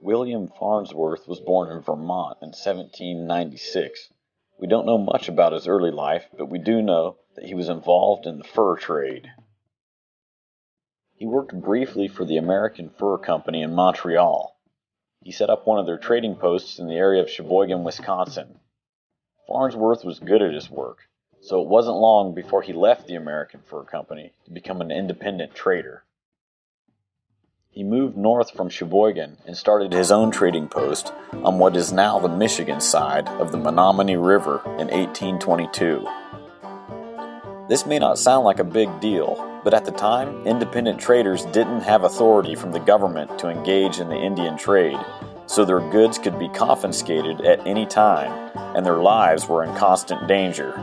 William Farnsworth was born in Vermont in 1796. We don't know much about his early life, but we do know that he was involved in the fur trade. He worked briefly for the American Fur Company in Montreal. He set up one of their trading posts in the area of Sheboygan, Wisconsin. Farnsworth was good at his work, so it wasn't long before he left the American Fur Company to become an independent trader. He moved north from Sheboygan and started his own trading post on what is now the Michigan side of the Menominee River in 1822. This may not sound like a big deal, but at the time, independent traders didn't have authority from the government to engage in the Indian trade, so their goods could be confiscated at any time, and their lives were in constant danger.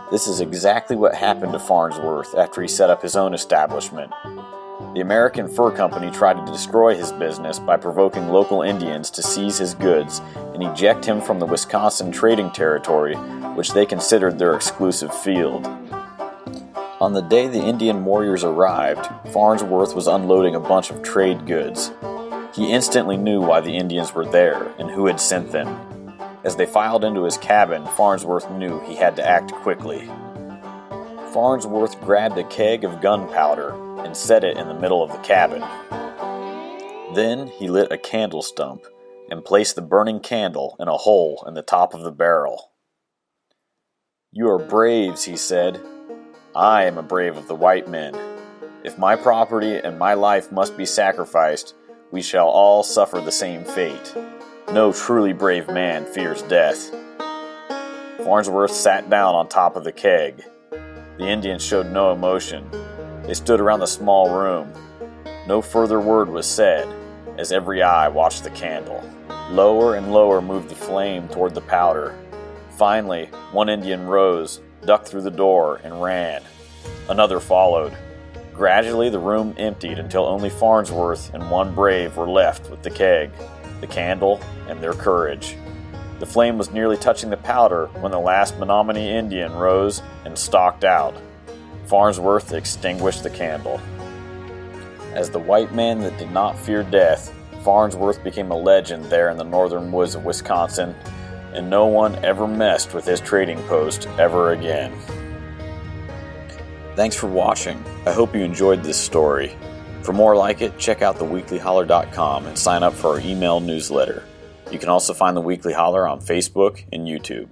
This is exactly what happened to Farnsworth after he set up his own establishment. The American Fur Company tried to destroy his business by provoking local Indians to seize his goods and eject him from the Wisconsin trading territory, which they considered their exclusive field. On the day the Indian warriors arrived, Farnsworth was unloading a bunch of trade goods. He instantly knew why the Indians were there and who had sent them. As they filed into his cabin, Farnsworth knew he had to act quickly. Farnsworth grabbed a keg of gunpowder and set it in the middle of the cabin. Then he lit a candle stump and placed the burning candle in a hole in the top of the barrel. "You are braves," he said. "I am a brave of the white men. If my property and my life must be sacrificed, we shall all suffer the same fate. No truly brave man fears death." Farnsworth sat down on top of the keg. The Indians showed no emotion. They stood around the small room. No further word was said, as every eye watched the candle. Lower and lower moved the flame toward the powder. Finally, one Indian rose, ducked through the door, and ran. Another followed. Gradually, the room emptied until only Farnsworth and one brave were left with the keg, the candle, and their courage. The flame was nearly touching the powder when the last Menominee Indian rose and stalked out. Farnsworth extinguished the candle. As the white man that did not fear death, Farnsworth became a legend there in the northern woods of Wisconsin, and no one ever messed with his trading post ever again. Thanks for watching. I hope you enjoyed this story. For more like it, check out theweeklyholler.com and sign up for our email newsletter. You can also find The Weekly Holler on Facebook and YouTube.